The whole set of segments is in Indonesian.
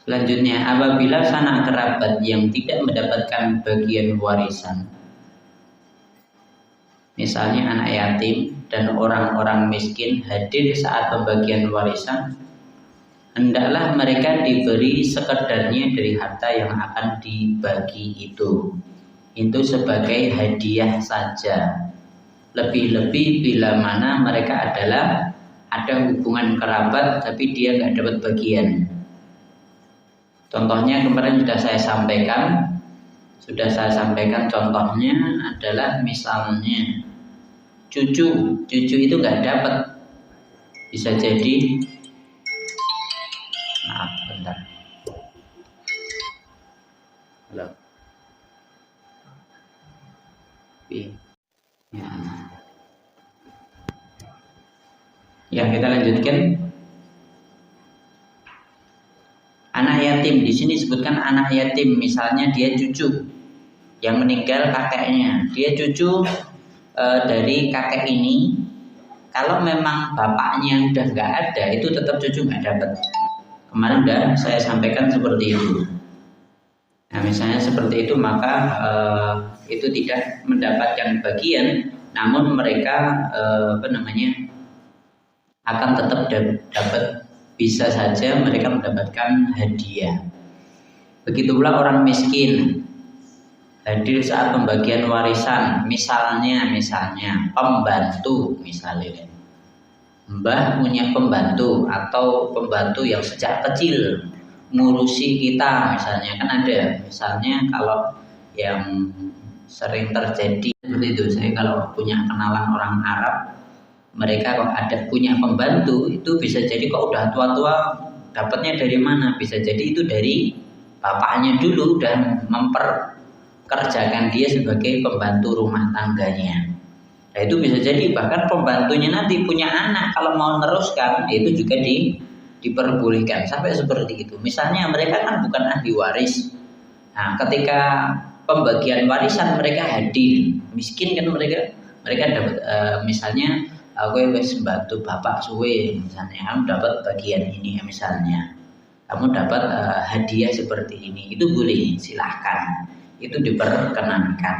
Selanjutnya, apabila sanak kerabat yang tidak mendapatkan bagian warisan, misalnya anak yatim dan orang-orang miskin hadir saat pembagian warisan, hendaklah mereka diberi sekedarnya dari harta yang akan dibagi itu. Itu sebagai hadiah saja. Lebih-lebih bila mana mereka adalah ada hubungan kerabat tapi dia nggak dapat bagian. Contohnya kemarin sudah saya sampaikan contohnya adalah misalnya cucu itu nggak dapat, bisa jadi maaf bentar. Halo. Ya, kita lanjutkan. Anak yatim di sini sebutkan anak yatim, misalnya dia cucu yang meninggal kakeknya, dia cucu dari kakek ini. Kalau memang bapaknya udah nggak ada, itu tetap cucu nggak dapat. Kemarin udah saya sampaikan seperti itu. Nah, misalnya seperti itu, maka itu tidak mendapatkan bagian, namun mereka akan tetap dapat, bisa saja mereka mendapatkan hadiah. Begitu pula orang miskin hadir saat pembagian warisan, misalnya pembantu, misalnya mbah punya pembantu atau pembantu yang sejak kecil ngurusi kita, misalnya kan ada, misalnya kalau yang sering terjadi seperti itu, saya kalau punya kenalan orang Arab, mereka kalau ada punya pembantu itu bisa jadi kok udah tua-tua dapatnya dari mana, bisa jadi itu dari bapaknya dulu dan memperkerjakan dia sebagai pembantu rumah tangganya. Nah, itu bisa jadi bahkan pembantunya nanti punya anak, kalau mau meneruskan itu juga diperbolehkan sampai seperti itu. Misalnya mereka kan bukan ahli waris. Nah, ketika pembagian warisan mereka hadir, miskin kan mereka dapat misalnya aku wis bantu bapak suwe, misalnya kamu dapat bagian ini, misalnya kamu dapat hadiah seperti ini, itu boleh, silahkan, itu diperkenankan.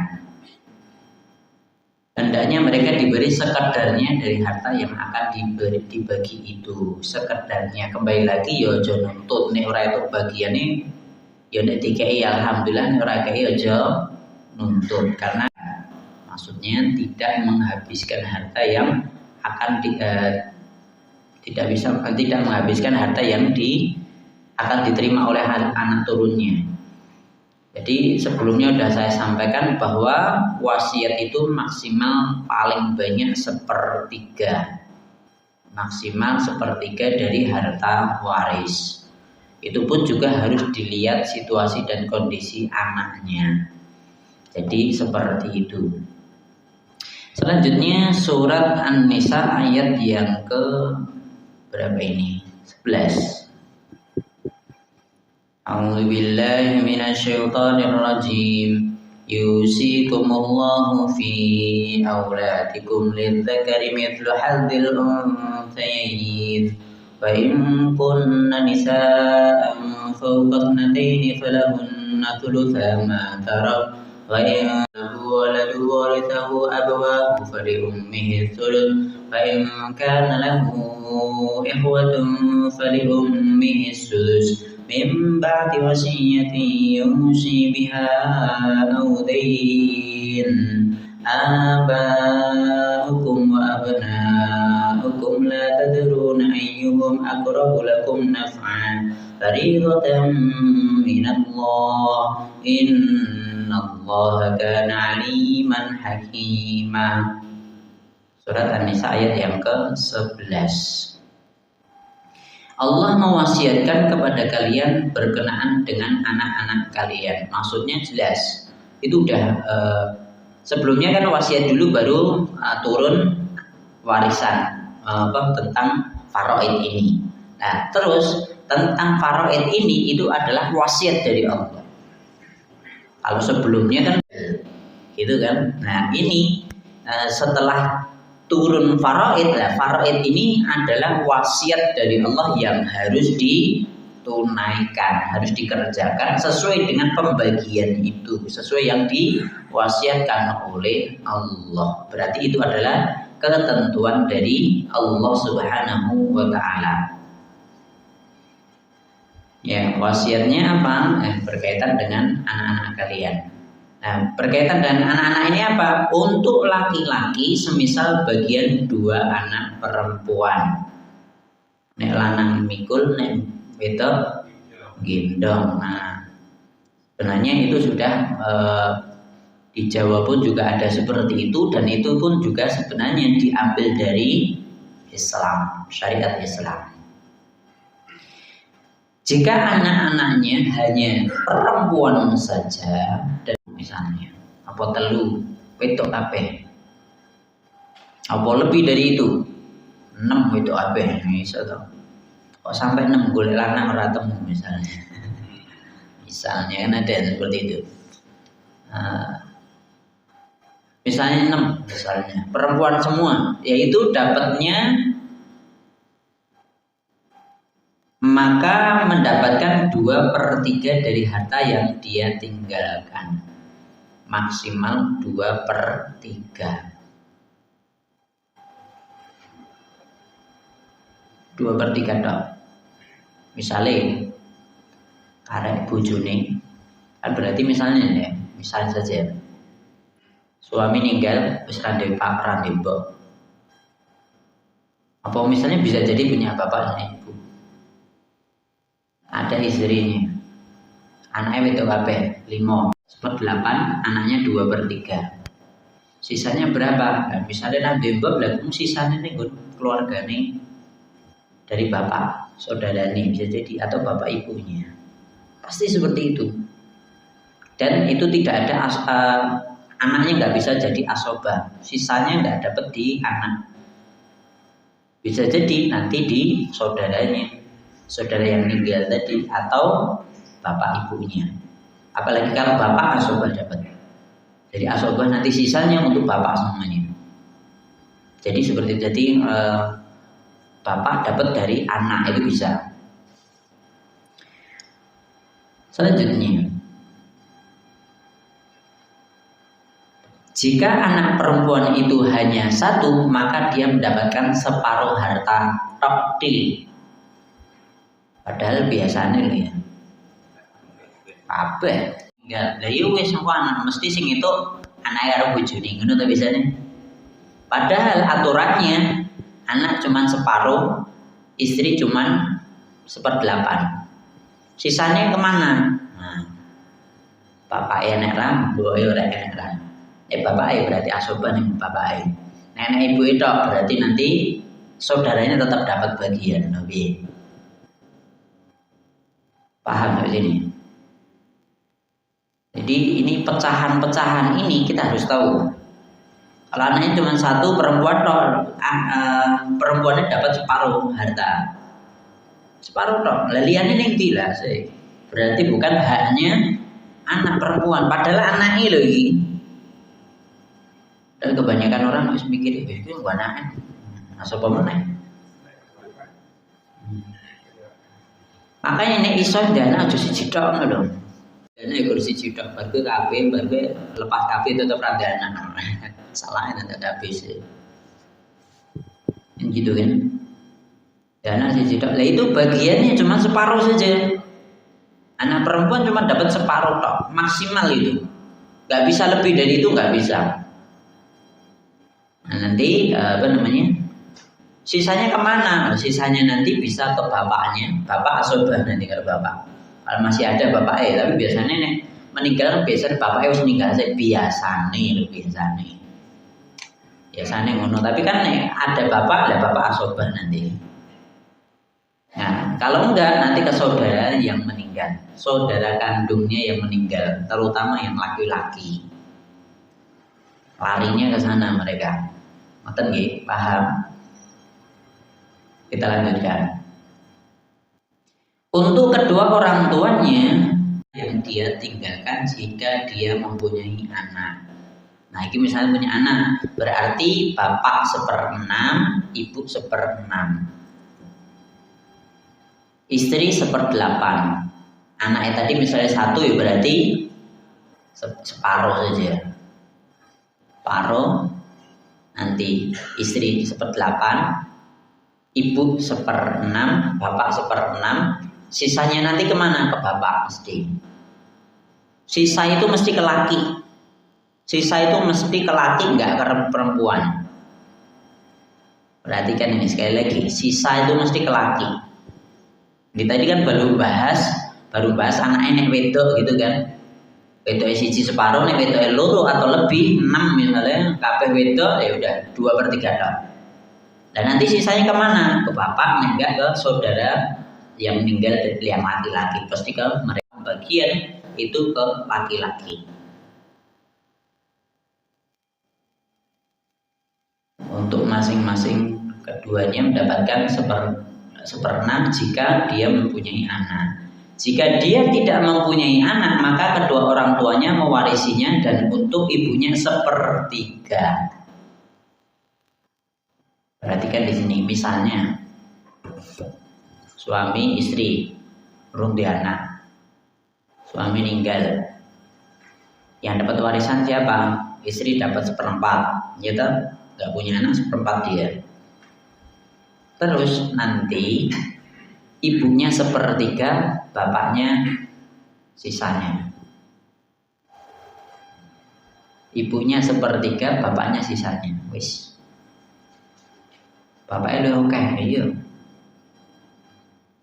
Hendaknya mereka diberi sekedarnya dari harta yang akan dibagi itu, sekedarnya. Kembali lagi ya aja nuntut, nek ora itu bagiannya ya nek dikai alhamdulillah, nek ora kei aja nuntut, karena maksudnya tidak menghabiskan harta yang akan tidak menghabiskan harta yang akan diterima oleh anak turunnya. Jadi sebelumnya sudah saya sampaikan bahwa wasiat itu maksimal paling banyak maksimal sepertiga dari harta waris. Itu pun juga harus dilihat situasi dan kondisi anaknya. Jadi seperti itu. Selanjutnya surat An-Nisa ayat yang ke berapa ini? 11. A'udzu billahi minasyaitonir rajim. Yusikumullahu fi auladikum lidzakari mithlu hadzil unthayayn. Fa in kunna nisaa'an fawqa ithnatayn falahunna thulutha ma tarak. Wa in waladu warithahu abawahu faliummihi thuluth. Fa in kana lahu ikhwatun faliummihi sudus. Min ba'di wasiyatin yusi biha aw dayn. Aba'ukum wa abna'ukum la tadruna ayyuhum aqrabu lakum naf'an. Fariidatan minallah. Innallaha kana 'aliman hakima. Surat An-Nisa ayat yang ke-11. Allah mewasiatkan kepada kalian berkenaan dengan anak-anak kalian. Maksudnya jelas. Itu udah sebelumnya kan wasiat dulu baru turun warisan tentang faraid ini. Nah, terus tentang faraid ini itu adalah wasiat dari Allah. Kalau sebelumnya kan gitu kan. Nah, ini setelah turun faraid, faraid ini adalah wasiat dari Allah yang harus tunaikan, harus dikerjakan sesuai dengan pembagian itu, sesuai yang diwasiatkan oleh Allah. Berarti itu adalah ketentuan dari Allah Subhanahu wa taala. Ya, wasiatnya apa? Berkaitan dengan anak-anak kalian. Nah, berkaitan dengan anak-anak ini apa? Untuk laki-laki semisal bagian 2 anak perempuan. Nek lanang mikul, nek wedok gendong. Nah, sebenarnya itu sudah di Jawa pun juga ada seperti itu, dan itu pun juga sebenarnya diambil dari Islam, syariat Islam. Jika anak-anaknya hanya perempuan saja, dan misalnya apa telu wedok kabeh, apa lebih dari itu 6 wedok kabeh, bisa toh. Kok sampai 6 golek lanang ora temu misalnya. Misalnya kan ada seperti itu. Misalnya 6 misalnya perempuan semua, yaitu dapatnya maka mendapatkan 2/3 dari harta yang dia tinggalkan, maksimal 2/3. 2/3 dok. Misalnya karek bojone, kan berarti misalnya ya, misalnya saja suami meninggal wis randhe mbok. Apa misalnya bisa jadi punya bapak dan ibu. Ada istrinya, anaknya wedok kabeh 5, 8, anaknya 2/3. Sisanya berapa? Nah, misalnya nanti mbok lah, sisanya nih keluarga nih dari bapak, saudara nih bisa jadi, atau bapak ibunya, pasti seperti itu. Dan itu tidak ada anaknya nggak bisa jadi asobah, sisanya nggak dapat di anak, bisa jadi nanti di saudaranya, saudara yang meninggal tadi, atau bapak ibunya. Apalagi kalau bapak asobah dapat, jadi asobah nanti sisanya untuk bapak semuanya. Jadi seperti itu. Jadi bapak dapat dari anak itu bisa. Selanjutnya, jika anak perempuan itu hanya 1, maka dia mendapatkan separuh harta toktil. Padahal biasanya loh ya, apa? Enggak, lah yo wis anak mesti sing itu anak karo bojone, ngono ta biasanya. Padahal aturannya anak cuman separuh, istri cuman 1/8. Sisanya kemana? Nah, bapak nek ram, mbok ora enek ram. Bapak berarti asoban nih bapak. Nenek ibu itu berarti nanti saudaranya tetap dapat bagian, lebih. Paham nggak sini? Jadi ini pecahan-pecahan ini kita harus tahu. Kalau anaknya cuma 1 perempuan, perempuannya dapat separuh harta, separuh toh. Laliannya yang gila sih. Berarti bukan haknya anak perempuan, padahal anaknya loh ini. Dan kebanyakan orang harus mikir itu bukan anak, asal pemenang. Makanya nek iso dana aja siji tok ngono lho. Dana iku siji tok, baru kabeh lepas kabeh tetep ra dana. Salah nanti habis. Yang gitu kan. Dana siji tok. Lah itu bagiannya cuma separuh saja. Anak perempuan cuma dapat separuh tok, maksimal itu. Enggak bisa lebih dari itu, enggak bisa. Nah, nanti sisanya kemana? Sisanya nanti bisa ke bapaknya, bapak asobah nanti kalau bapak. Kalau masih ada bapaknya, tapi biasanya nih meninggal biasanya bapaknya harus meninggal saya biasanya ngono. Tapi kan nih ada bapak, ada bapak asobah nanti. Nah, kalau enggak nanti ke saudara yang meninggal, saudara kandungnya yang meninggal, terutama yang laki-laki. Larinya ke sana mereka. Ngoten nggih, paham? Kita lanjutkan. Untuk kedua orang tuanya yang dia tinggalkan jika dia mempunyai anak. Nah, ini misalnya punya anak, berarti bapak 1/6, ibu 1/6. istri 1/8. Anaknya tadi misalnya 1 ya berarti separuh saja. Separuh, nanti istri 1/8, ibu 1/6, bapak 1/6, sisanya nanti kemana? Ke bapak mesti. Sisa itu mesti ke laki. Sisa itu mesti ke laki, enggak ke perempuan. Perhatikan ini sekali lagi, sisa itu mesti ke laki. Ini tadi kan baru bahas anaknya nek wedok gitu kan. Wedok siji separuh, nek wedok loro atau lebih 6 misalnya, kabeh wedok ya udah 2/3 dong. Dan nanti sisanya kemana? Ke bapak, enggak ke saudara yang meninggal yang laki-laki. Pasti ke mereka bagian itu ke laki-laki. Untuk masing-masing keduanya mendapatkan 1/6 jika dia mempunyai anak. Jika dia tidak mempunyai anak, maka kedua orang tuanya mewarisinya dan untuk ibunya 1/3. Perhatikan di sini, misalnya suami istri runtuh anak, suami meninggal, yang dapat warisan siapa? Istri dapat 1/4, ya toh? Gak punya anak 1/4 dia. Terus nanti ibunya 1/3, bapaknya sisanya. Ibunya 1/3, bapaknya sisanya. Wis. Bapaknya udah oke, iya.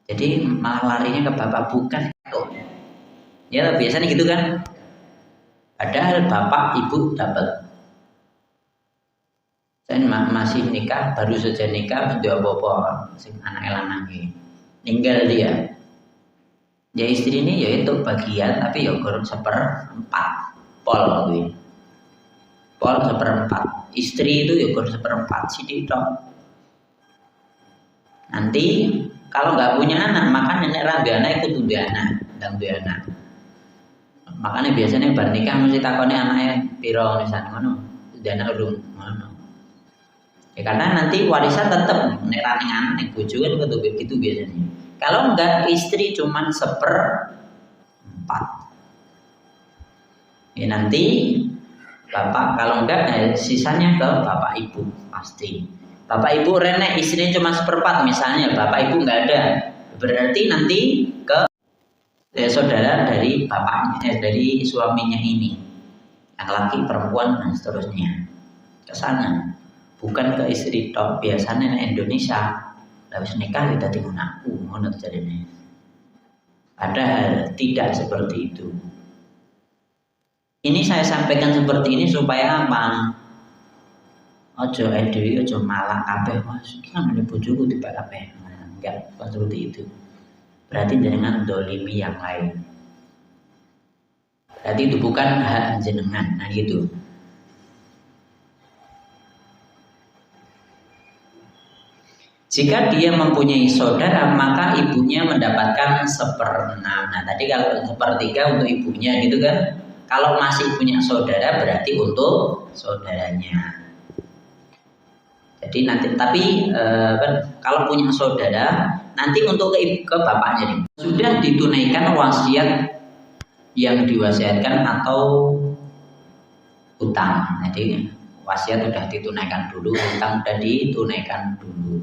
Jadi malah larinya ke bapak, bukan itu. Ya biasanya gitu kan. Padahal bapak ibu dapat. Saya masih nikah, baru saja nikah, sudah apa-apa, anak lanang ninggal dia. Ya istri ini ya itu bagian, tapi ya kurang 1/4, pol gitu. Pol 1/4. Istri itu ya kurang 1/4 sih itu. Nanti kalau nggak punya anak, maka nenek ranggana ikut tuh anak, dan tuh anak. Makanya biasanya bar nikah mesti takone anaknya piro misalnya ngono, tuh anak urung ngono. Ya karena nanti warisan tetap nek raning anak nek bojo kan gitu biasanya. Kalau enggak istri cuman 1/4. Ya nanti bapak kalau enggak sisanya ke bapak ibu pasti. Bapak ibu renek istrinya cuma 1/4 misalnya, bapak ibu enggak ada. Berarti nanti ke saudara dari bapaknya dari suaminya ini. Yang laki perempuan dan seterusnya. Ke sana. Bukan ke istri tok. Biasanya di Indonesia habis nikah kita tinggal aku ngono terjadi. Padahal tidak seperti itu. Ini saya sampaikan seperti ini supaya apa? Ojo edwi, ojo malah kabeh mas, kan ada bojoku tiba kabeh. Enggak seperti itu. Berarti dengan dolimi yang lain. Berarti itu bukan hak jenengan, nah gitu. Jika dia mempunyai saudara, maka ibunya mendapatkan 1/6. Nah tadi kalau 1/3 untuk ibunya gitu kan. Kalau masih punya saudara berarti untuk saudaranya. Jadi nanti tapi kalau punya saudara nanti untuk ke bapaknya nih. Sudah ditunaikan wasiat yang diwasiatkan atau utang. Jadi wasiat sudah ditunaikan dulu, utang sudah ditunaikan dulu.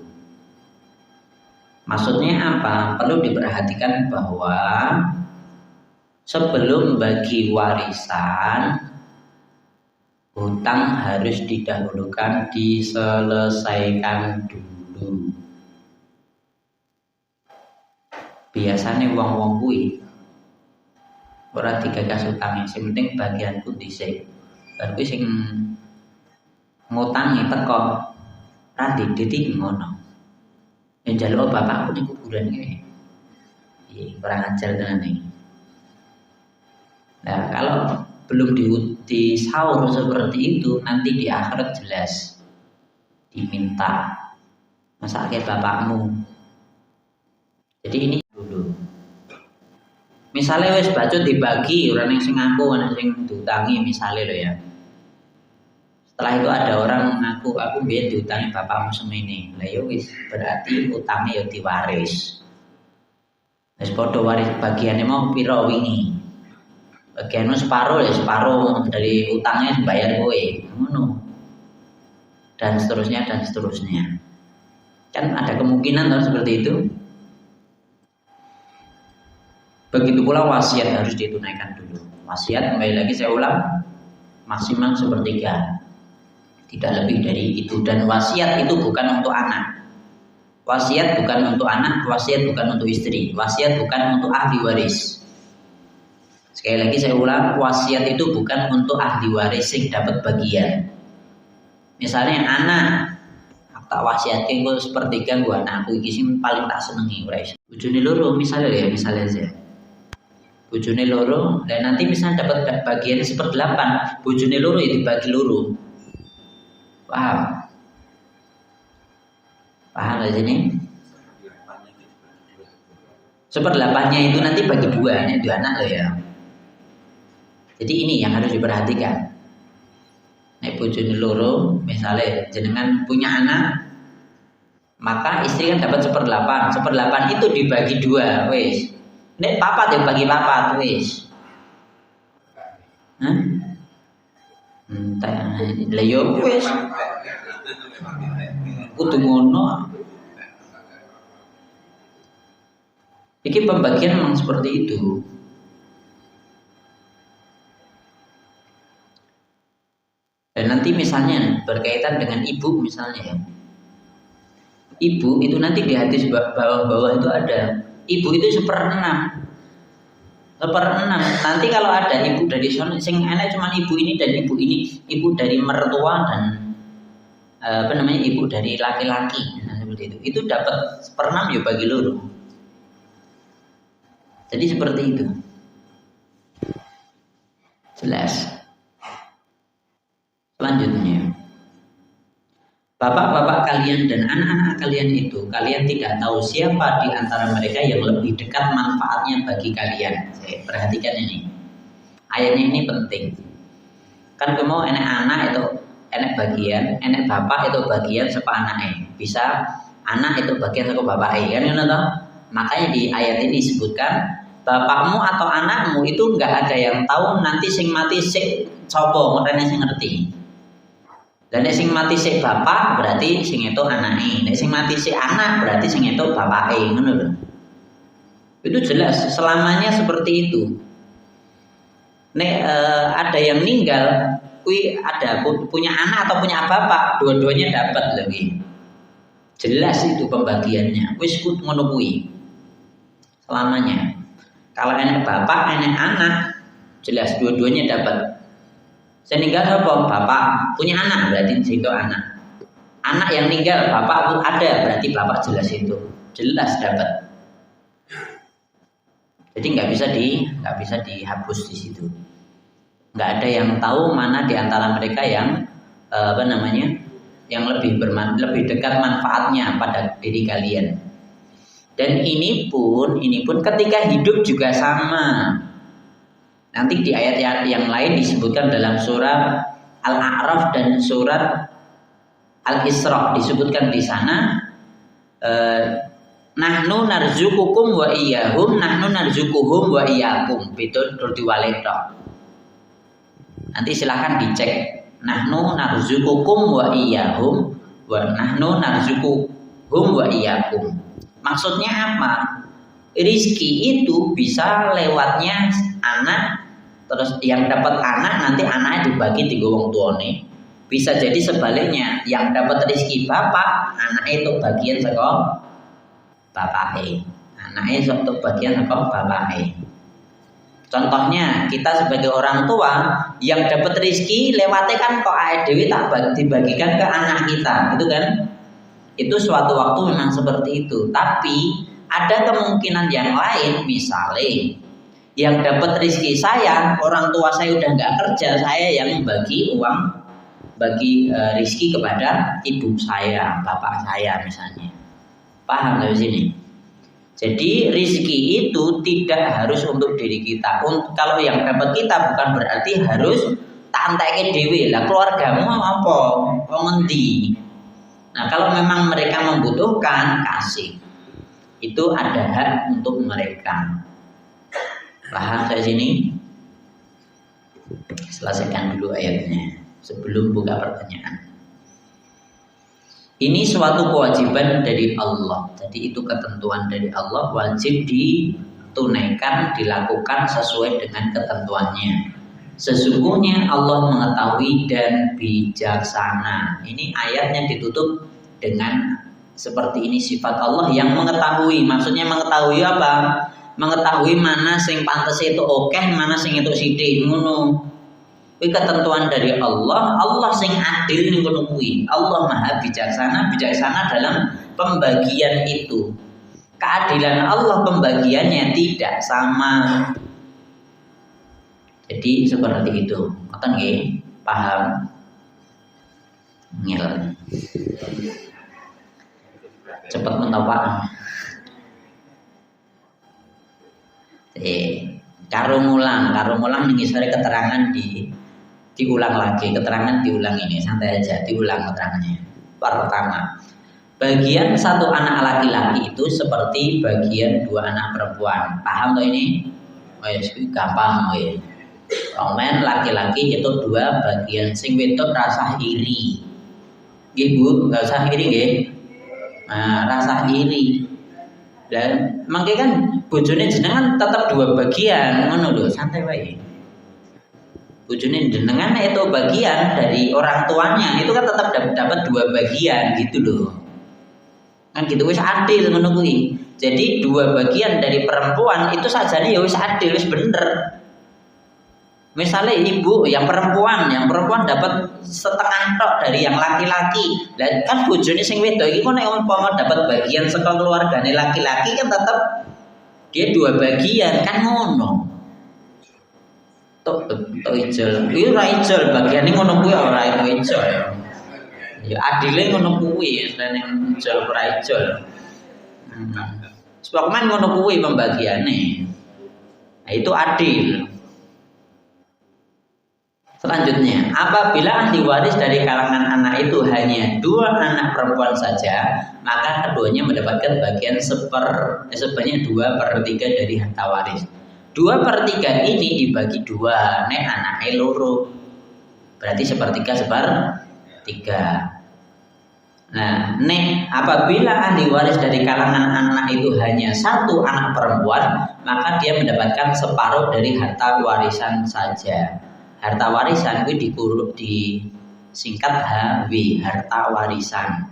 Maksudnya apa? Perlu diperhatikan bahwa sebelum bagi warisan hutang harus didahulukan, diselesaikan dulu. Biasanya wong-wong kuwi ora digagas utangnya, sing penting bagianku dhisik. Bar kuwi sing ngutangi teko ra diditi ngono. Yang njaluk bapakku ning kuburan iki. Iki kurang ajar tenan iki. Nah, kalau belum disaur seperti itu, nanti di akhirat jelas diminta masa kayak bapakmu. Jadi ini dulu. Misalnya wis bacot dibagi orang yang sing ngaku, orang sing diutangi misalnya lo ya. Setelah itu ada orang ngaku aku biar diutangi bapakmu semene. Lah yo wis berarti utangnya yo diwaris. Wis padha waris bagiane mau pira wingi. Bagianmu separuh ya separuh dari utangnya bayar kowe. Ngono. Dan seterusnya dan seterusnya. Kan ada kemungkinan kan seperti itu. Begitu pula wasiat harus ditunaikan dulu. Wasiat kembali lagi saya ulang maksimal 1/3. Tidak lebih dari itu. Dan wasiat itu bukan untuk anak. Wasiat bukan untuk anak, wasiat bukan untuk istri, wasiat bukan untuk ahli waris. Sekali lagi saya ulang, wasiat itu bukan untuk ahli waris yang dapat bagian. Misalnya anak, tak wasiatke engko 1/3 gua anakku iki sing paling tak senengi ora iso. Bojone loro misalnya aja. Bojone loro, dan nanti misalnya dapat bagian 1/8, bojone loro ya dibagi loro. Paham? Paham gak sini? 1/8-nya itu nanti bagi 2, ini 2 anak loh ya. Jadi ini yang harus diperhatikan. Nek bojone loro, misalnya jenengan punya anak, maka istri kan dapat 1/8. 1/8 itu dibagi 2, wis. Nek papat ya bagi papat, wis. Hah? Lah yo wis. Kudu ngono. Iki pembagian memang seperti itu. Dan nanti misalnya berkaitan dengan ibu misalnya ya. Ibu itu nanti di hadis bawah-bawah itu ada. Ibu itu 1/6. 1/6. Nanti kalau ada ibu dari sana, sing enak cuma ibu ini dan ibu ini, ibu dari mertua dan ibu dari laki-laki, nah, seperti itu dapat 1/6 ya bagi loro. Jadi seperti itu. Jelas. Selanjutnya, bapak-bapak kalian dan anak-anak kalian itu, kalian tidak tahu siapa di antara mereka yang lebih dekat manfaatnya bagi kalian. Saya perhatikan ini. Ayatnya ini penting. Kan kamu enak anak itu enak bagian, enak bapak itu bagian sapa anaknya. Bisa anak itu bagian saka bapaknya, kan ngono toh? Makanya di ayat ini disebutkan bapakmu atau anakmu itu enggak ada yang tahu nanti sing mati sik sapa, ngene sing ngerti. Dan nek sing mati sik bapak berarti sing itu anake. Nek sing mati sik anak berarti sing itu bapake, ngono lho. Itu jelas selamanya seperti itu. Nek ada yang meninggal, kui ada punya anak atau punya bapak, dua-duanya dapat lagi. Jelas itu pembagiannya. Wis kut ngono kuwi. Selamanya. Kalau enak bapak, enak anak, jelas dua-duanya dapat. Saya meninggal apa? Bapak punya anak berarti itu anak. Anak yang meninggal bapak ada berarti bapak jelas itu. Jelas dapat. Jadi nggak bisa dihapus di situ. Nggak ada yang tahu mana di antara mereka yang yang lebih dekat manfaatnya pada diri kalian. Dan ini pun ketika hidup juga sama. Nanti di ayat yang lain disebutkan dalam surat Al-A'raf dan surat Al-Isra disebutkan di sana nahnu narzuqukum wa iyyahum nahnu narzuquhum wa iyyakum. Beda diwaletok. Nanti silahkan dicek. Nahnu narzuqukum wa iyyahum wa nahnu narzuquhum wa iyyakum. Maksudnya apa? Rizki itu bisa lewatnya anak, terus yang dapat anak nanti anaknya dibagi tiga wong tuane. Bisa jadi sebaliknya, yang dapat rizki bapak, anaknya itu bagian saka bapake. Anaknya itu bagian saka bapake. Contohnya kita sebagai orang tua yang dapat rizki lewatnya kan kok dewi tak dibagikan ke anak kita, gitu kan? Itu suatu waktu memang seperti itu. Tapi ada kemungkinan yang lain, misalnya yang dapat rezeki saya, orang tua saya udah nggak kerja, saya yang bagi uang, bagi rezeki kepada ibu saya, bapak saya misalnya. Paham dari sini? Jadi rezeki itu tidak harus untuk diri kita. Kalau yang dapat kita bukan berarti harus tak entekke dhewe. Lah keluargamu apa? Wong endi? Nah, kalau memang mereka membutuhkan, kasih. itu ada hak untuk mereka. Paham saya sini? Selesaikan dulu ayatnya sebelum buka pertanyaan. Ini suatu kewajiban dari Allah. Jadi itu ketentuan dari Allah, wajib ditunaikan, dilakukan sesuai dengan ketentuannya. Sesungguhnya Allah mengetahui dan bijaksana. Ini ayatnya ditutup dengan seperti ini, sifat Allah yang mengetahui. Maksudnya mengetahui apa? Mengetahui mana sing pantes itu oke, mana sing itu sithik, ngono. Kuwi ketentuan dari Allah, Allah sing adil ning kono kuwi. Allah Maha bijaksana, bijaksana dalam pembagian itu. Keadilan Allah pembagiannya tidak sama. Jadi seperti itu. Ngoten nggih? Paham? Ngel. Cepat mentapa. Karo mulang ning isore keterangan diulang lagi, keterangan diulang ini, santai aja, diulang keterangannya. Pertama, bagian satu anak laki-laki itu seperti bagian dua anak perempuan. Paham tuh ini? Oh ya, gampang ya. Komen laki-laki itu dua bagian, sing wedok rasa iri. Ibu nggak usah iri nggih. Nah, rasa iri. Dan makanya kan bojone jenengan tetap dua bagian, ngono lho, santai wae. Bojone jenengan itu bagian dari orang tuanya, itu kan tetap dapat dua bagian gitu loh. Kan gitu wis adil ngono kuwi. Jadi dua bagian dari perempuan itu sajane ya wis adil, wis bener. Misalnya ibu yang perempuan dapat setengah tok dari yang laki-laki. Lah kan bojone sing wedok iki kok nek umpama dapat bagian saka keluargane laki-laki kan tetap dia dua bagian, kan ngono. Tok ijol. Iki ora ijol, bagiane ngono kuwi ora ijol. Ya adile ngono kuwi, nek ijol ora ijol. Sebab men ngono kuwi pembagiane. Nah, itu adil. Selanjutnya, apabila ahli waris dari kalangan anak itu hanya dua anak perempuan saja, maka keduanya mendapatkan bagian sebanyak 2/3 dari harta waris. 2/3 ini dibagi dua, nek anaknya loro, berarti 1/3. Nah, nek apabila ahli waris dari kalangan anak itu hanya satu anak perempuan, maka dia mendapatkan separuh dari harta warisan saja. Harta warisan itu disingkat HW, harta warisan.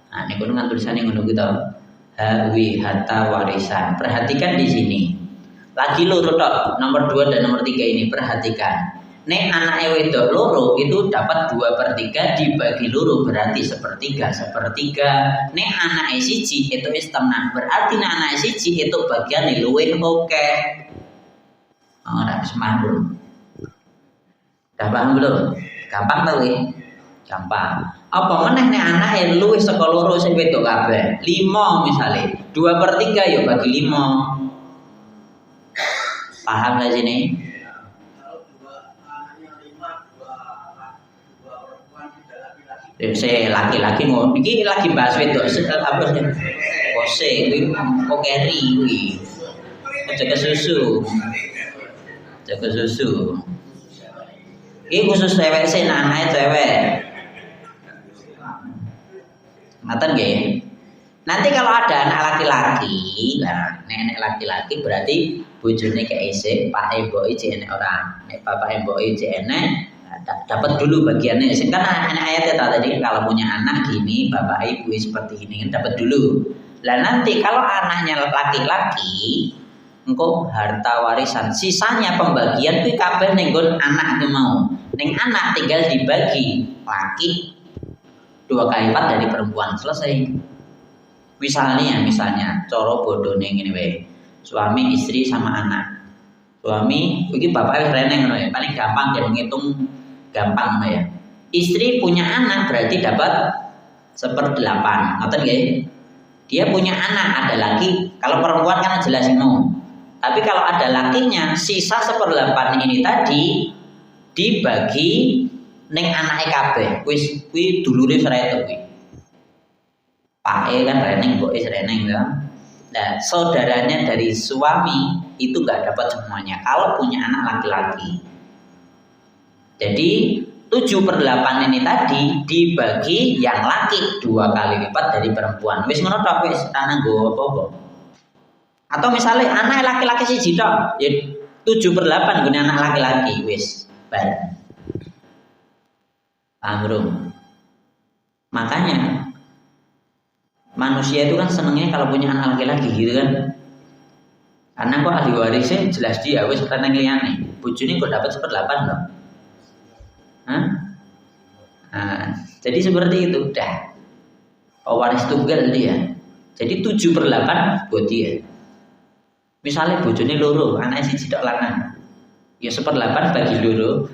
Nah, ini kan tulisannya ngono gitu. HW, harta warisan. Perhatikan di sini. Lagi loro tok, nomor 2 dan nomor 3 ini perhatikan. Nek anake wedok loro itu dapat 2/3 dibagi loro berarti 1/3. Nek anake siji itu setengah. Berarti nek anake siji itu bagian luwih oke. Ora semahur. Dah paham belum? Gampang tau ya? Gampang. Apa meneh nek anake luwih saka loro sing wedok kabeh? 5 misale. 2/3 ya bagi 5. Paham gak sini? Saya laki-laki mau, ini lagi bahas wedok apa sih? Kose, kokeri, jaga susu. Ini khusus cewek sih, anaknya cewek. Ngatain gak? Nanti kalau ada anak laki-laki, nah nenek laki-laki berarti bojone keisik, pak ibu enek orang, nek bapak ibu enek dapat dulu bagiannya. Kan ayatnya tadi kalau punya anak gini, bapak ibu seperti ini kan dapat dulu. Lah nanti kalau anaknya laki-laki, engkau harta warisan, sisanya pembagian itu kabeh nenggon anak mau. Neng anak tinggal dibagi laki 2 kali lipat dari perempuan, selesai. Misalnya coro bodoh neng ini wae. Suami, istri sama anak. Suami, begini bapak reneng ya, paling gampang dia menghitung gampang ya. Istri punya anak berarti dapat 1/8, ngerti nggih? Dia punya anak ada lagi. Kalau perempuan kan jelas no. Tapi kalau ada lakinya, sisa 1/8 ini tadi dibagi neng anake kabeh. Kuwi dulure srete kuwi. Pake kan reneng, mboke reneng kan. Nah, saudaranya dari suami itu nggak dapat semuanya kalau punya anak laki-laki. Jadi 7/8 ini tadi dibagi yang laki 2 kali lipat dari perempuan. Wis ngono tok wis tanah nggo apa-apa. Atau misalnya anak laki-laki siji tok, ya 7/8 gune anak laki-laki wis bareng. Paham belum? Makanya manusia itu kan senengnya kalau punya anak laki-laki gitu kan. Karena kok ahli warisnya jelas dia wis tenan liyane. Bojone kok dapat 1/8 loh. Hah? Nah, jadi seperti itu dah. Waris tunggal dia. Jadi 7/8 buat dia. Misalnya bojone loro, anaknya siji tok lanang. Ya 1/8 bagi loro.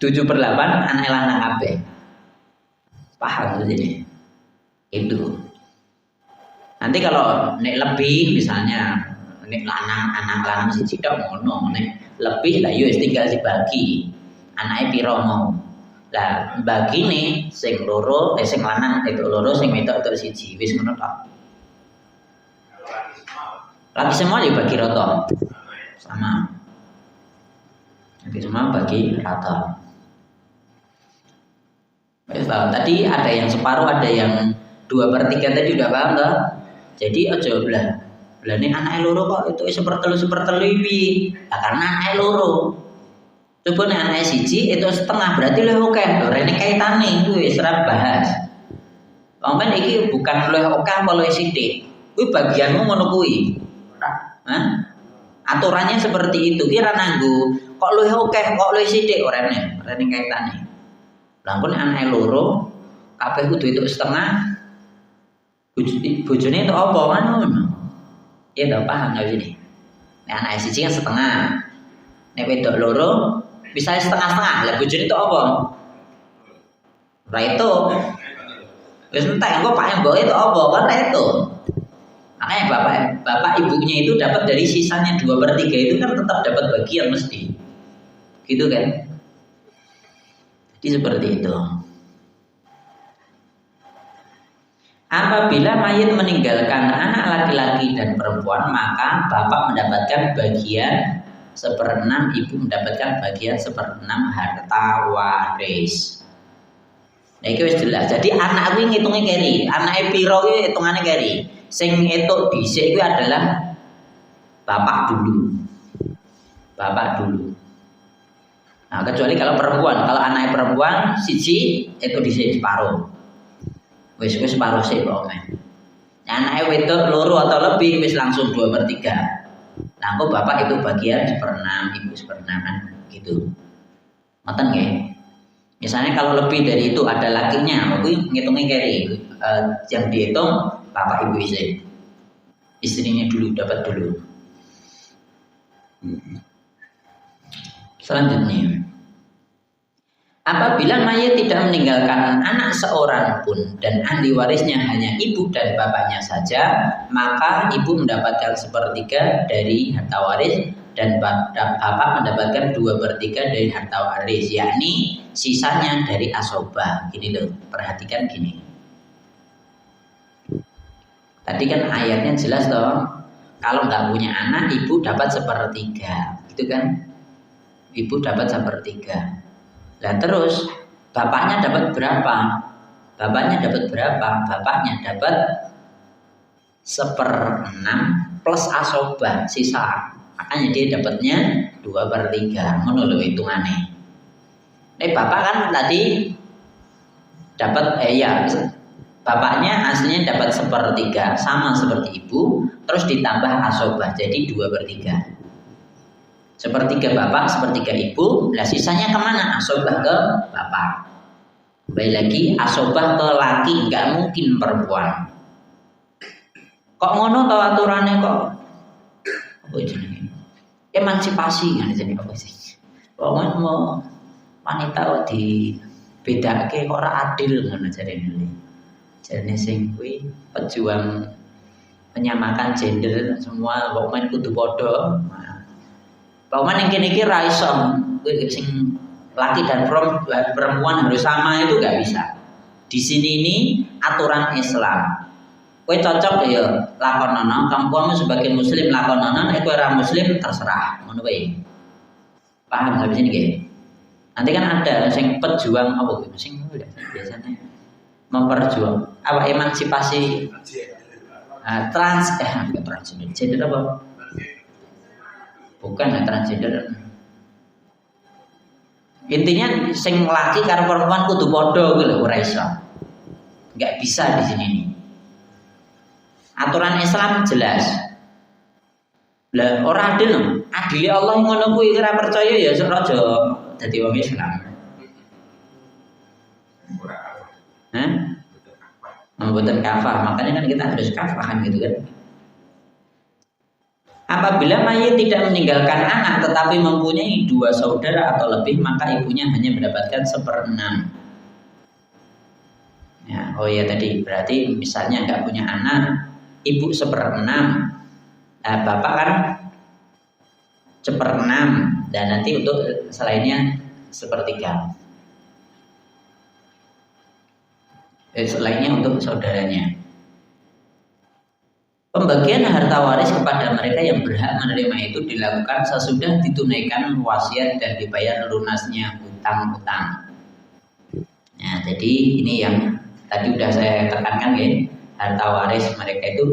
7/8 anak lanang kabeh. Paham jadi itu. Nanti kalau nek lebih misalnya nek lanang anak lanang siji tok ngono, nek lebih lah yo tinggal dibagi. Anake piro mau. Lah bagine sing loro sing lanang itu loro sing wedok itu siji wis ngono tok. Lagi semua dibagi rata. Sama. Lagi semua bagi rata. Tadi ada yang separuh, ada yang 2/3 tadi udah paham toh? Jadi aja belah ini anaknya loro kok itu sepertelu iki. Nah, karena anaknya loro. Coba nih anaknya siji itu setengah berarti lebih oke. Rene kaitane itu wis ora bahas. Pampen iki bukan luwih oke apa luwih sithik. Kuwi bagianmu ngono kuwi. Aturannya seperti itu. Kira nanggo kok luwih oke kok luwih sithik rene kaitane. Lah pun anake loro kabeh kudu itu setengah. Bojone itu apa kan ngono. Ya udah paham enggak sini. Nek anake siji kan setengah. Nek wedok loro bisa setengah-setengah. Lah bojone itu apa? Ora itu. Wis entek engko Pak Mbok itu apa? Kan itu. Makanya bapak ibunya itu dapat dari sisanya 2/3 itu kan tetap dapat bagian mesti. Gitu kan? Jadi seperti itu. Apabila mayit meninggalkan anak laki-laki dan perempuan, maka bapak mendapatkan bagian 1/6, ibu mendapatkan bagian 1/6 harta waris. Nah itu jelas. Jadi anak kuwi ngitungnya keri, anake piro kuwi hitungane keri. Sing etuk dhisik kuwi adalah bapak dulu. Nah, kecuali kalau perempuan, kalau anaknya perempuan siji itu dhisik separuh. Wis separuh sih pokoknya. Nah, anaknya wedok loro atau lebih wis langsung 2/3. Nah, kok bapak itu bagian 1/6, ibu 1/6 gitu. Ngoten nggih. Misalnya kalau lebih dari itu ada lakinya, kuwi ngitungnya keri. Yang dihitung bapak ibu isi. Istrinya dulu dapat dulu. Selanjutnya, apabila mayit tidak meninggalkan anak seorang pun dan ahli warisnya hanya ibu dan bapaknya saja, maka ibu mendapatkan 1/3 dari harta waris dan bapak mendapatkan 2/3 dari harta waris, yakni sisanya dari asobah. Gini loh, perhatikan gini. Tadi kan ayatnya jelas toh, kalau nggak punya anak, ibu dapat 1/3, gitu kan? Ibu dapat 1/3. Nah terus bapaknya dapat berapa? Bapaknya dapat 1/6 plus asobah sisa. Makanya dia dapatnya 2/3. Ngono lho hitungannya. Bapak kan tadi dapat bapaknya aslinya dapat 1/3 sama seperti ibu, terus ditambah asobah jadi 2/3. 1/3 bapak, 1/3 ibu. Lah sisanya kemana? Asobah ke bapak. Kembali lagi asobah ke laki, nggak mungkin perempuan. Kok ngono tau aturannya kok? Apa jenenge? Emansipasi kan jenenge apa sih? Pokoknya mau wanita kok dibedake kok ora adil ngono jarene. Jarene sing kuwi pejuang menyamakan gender semua pokoknya kudu padha. Pokoknya yang kini-kini ra iso sing laki dan perempuan harus sama itu nggak bisa. Di sini ini aturan Islam. Kowe cocok ya lakonono, kamu sebagai muslim lakonono, nek kowe ora muslim terserah, ngono wae. Paham habis ini nggih? Nanti kan ada sing pejuang apa gitu, sing biasanya memperjuang apa emansipasi transgender apa? Bukan transgender. Intinya sing laki karo perempuan kudu padha kuwi lho, ora iso. Enggak bisa di sini nih. Aturan Islam jelas. Lah ora adil no. Adile Allah ngono kuwi ora percaya ya sok aja dadi wong Islam. Hah? Membuatkan kafah, makanya kan kita harus kafah kan gitu kan. Apabila mayit tidak meninggalkan anak tetapi mempunyai 2 saudara atau lebih, maka ibunya hanya mendapatkan 1/6. Ya, oh ya tadi berarti misalnya nggak punya anak, ibu 1/6, bapak kan 1/6, dan nanti untuk selainnya 1/3. Selainnya untuk saudaranya. Pembagian harta waris kepada mereka yang berhak menerima itu dilakukan sesudah ditunaikan wasiat dan dibayar lunasnya hutang-hutang. Nah, jadi ini yang tadi udah saya tekankan ya, harta waris mereka itu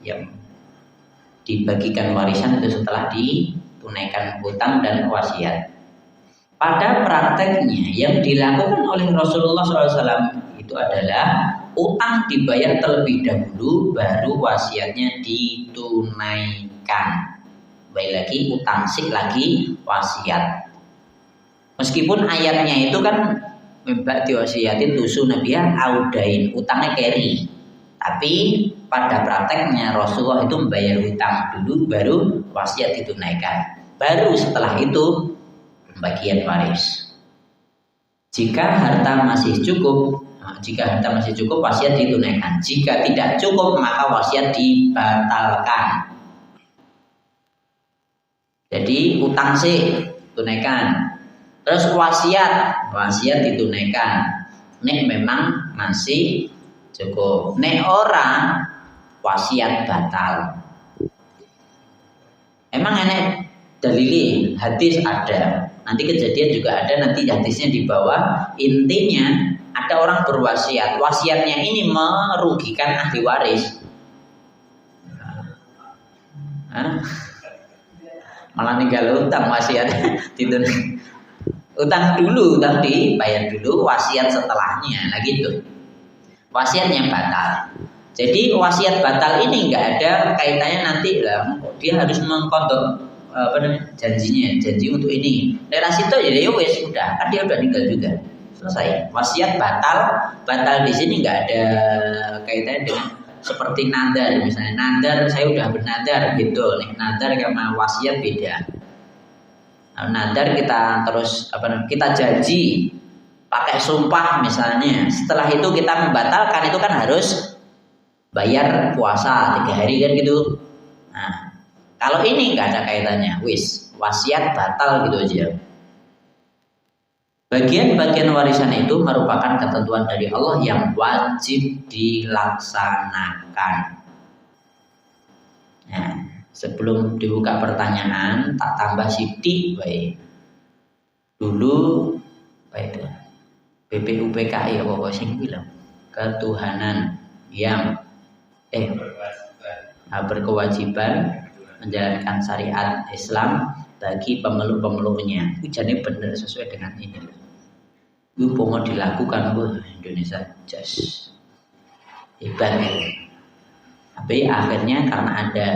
yang dibagikan warisan itu setelah ditunaikan hutang dan wasiat. Pada prakteknya yang dilakukan oleh Rasulullah SAW itu adalah utang dibayar terlebih dahulu, baru wasiatnya ditunaikan. Baik lagi utang sik lagi wasiat. Meskipun ayatnya itu kan mbak diwasiatin tusu nabiya audain, utangnya carry. Tapi pada prakteknya Rasulullah itu membayar utang dulu, baru wasiat ditunaikan. Baru setelah itu pembagian waris. Jika harta masih cukup wasiat ditunaikan. Jika tidak cukup maka wasiat dibatalkan. Jadi utang sih tunaikan. Terus wasiat ditunaikan. Nek memang masih cukup. Nek orang wasiat batal. Emang enek dalili hadis ada. Nanti kejadian juga ada, nanti hadisnya di bawah. Intinya ada orang berwasiat, wasiatnya ini merugikan ahli waris. Malah ninggal utang wasiat utang dibayar dulu, wasiat setelahnya. Nah gitu. Wasiatnya batal. Jadi wasiat batal ini nggak ada kaitannya nanti lah. Dia harus mengkontrol janji untuk ini. Daerah situ ya wes udah, kan dia udah meninggal juga. Selesai. Wasiat batal di sini nggak ada kaitannya dengan seperti nadar misalnya. Nadar saya udah bernadar gitu. Nih nadar sama wasiat beda. Nah, nadar kita terus kita janji pakai sumpah misalnya. Setelah itu kita membatalkan, itu kan harus bayar puasa 3 hari kan gitu. Nah, kalau ini nggak ada kaitannya, wasiat batal gitu aja. Bagian-bagian warisan itu merupakan ketentuan dari Allah yang wajib dilaksanakan. Nah, sebelum dibuka pertanyaan, tak tambah sidik, baik. Dulu, baik itu BPUPKI apa sing bilang ketuhanan yang berkewajiban menjalankan syariat Islam bagi pemeluk-pemeluknya. Ujarnya benar sesuai dengan ini. Itu mau dilakukan Indonesia just hebat. Tapi akhirnya karena ada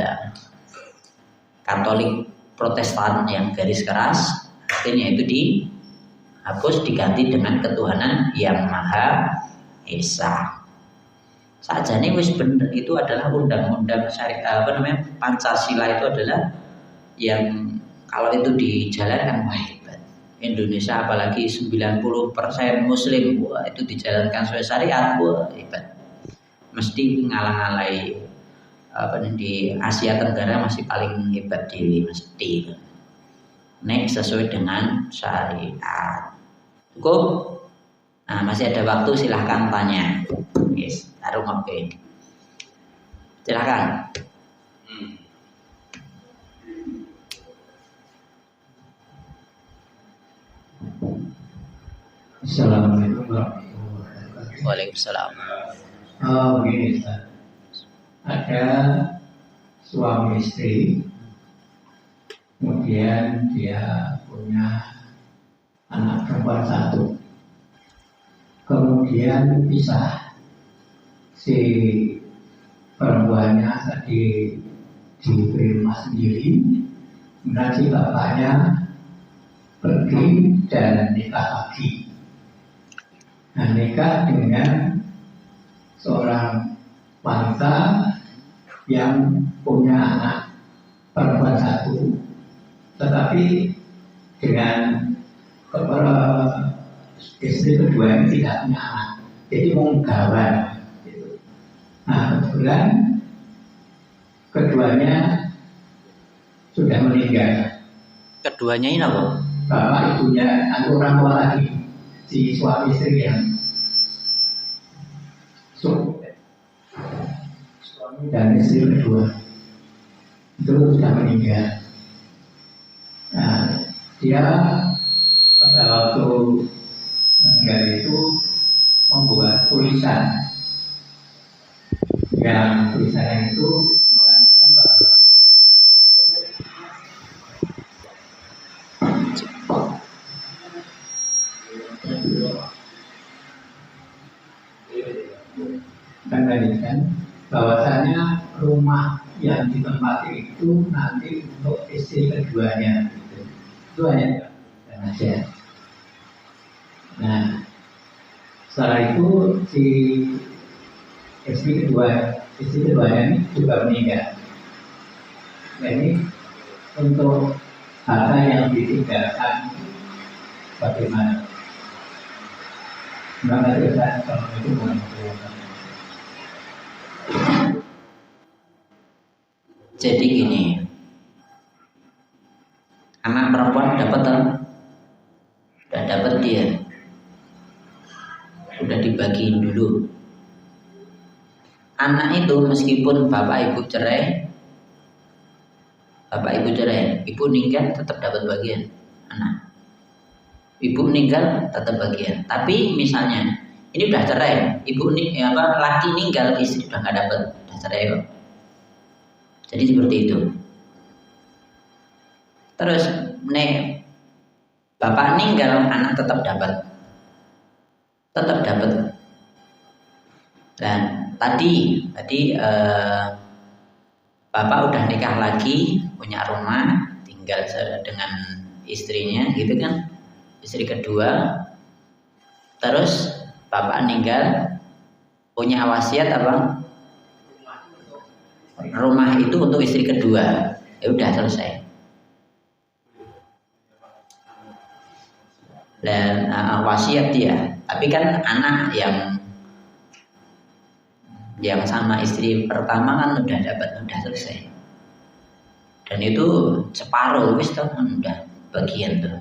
Katolik Protestan yang garis keras, akhirnya itu dihapus diganti dengan ketuhanan yang Maha Esa. Sajane wis bener, itu adalah undang-undang syariat Pancasila itu adalah yang kalau itu dijalankan wah hebat. Indonesia apalagi 90% muslim, wah itu dijalankan sesuai syariat, wah hebat. Mesti ngalang-alai di Asia Tenggara masih paling hebat di mesti. Nek sesuai dengan syariat. Cukup. Nah, masih ada waktu, silahkan tanya. Yes, taruh oke. Silahkan. Assalamualaikum warahmatullahi wabarakatuh. Waalaikumsalam. Begini Ustaz. Ada suami istri, kemudian dia punya anak perempuan satu. Kemudian pisah. Si perempuannya tadi diberi rumah sendiri, kemudian si bapaknya pergi dan nikah lagi. Nah, nikah dengan seorang wanita yang punya anak perempuan satu, tetapi dengan istri kedua ini tidak punya anak, jadi menggawan. Nah, kebetulan keduanya sudah meninggal. Keduanya ini apa? Bapak ibunya, atau orang tua lagi, si suami istri yang suami dan istri kedua itu sudah meninggal. Nah, dia pada waktu meninggal itu membuat tulisan, yang tulisannya itu mengatakan bahwa bahwasanya rumah yang ditempati itu nanti untuk istri keduanya, itu hanya saja. Nah, setelah itu si istri keduanya ini juga meninggal. Jadi untuk harta yang ditinggalkan bagaimana? Maka kita kalau itu jadi gini, anak perempuan dapat udah dapat dia, udah dibagiin dulu. Anak itu meskipun bapak ibu cerai, ibu meninggal tetap dapat bagian anak. Ibu meninggal tetap bagian. Tapi misalnya ini udah cerai, laki meninggal, istri udah nggak dapat, udah cerai kok. Jadi seperti itu. Terus bapak meninggal, anak tetap dapat. Dan tadi bapak udah nikah lagi, punya rumah, tinggal dengan istrinya, gitu kan? Istri kedua. Terus bapak meninggal, punya wasiat apa? Rumah itu untuk istri kedua. Ya udah selesai. Dan wasiat dia. Tapi kan anak yang sama istri pertama kan udah selesai. Dan itu separuh wis toh, udah bagian tuh.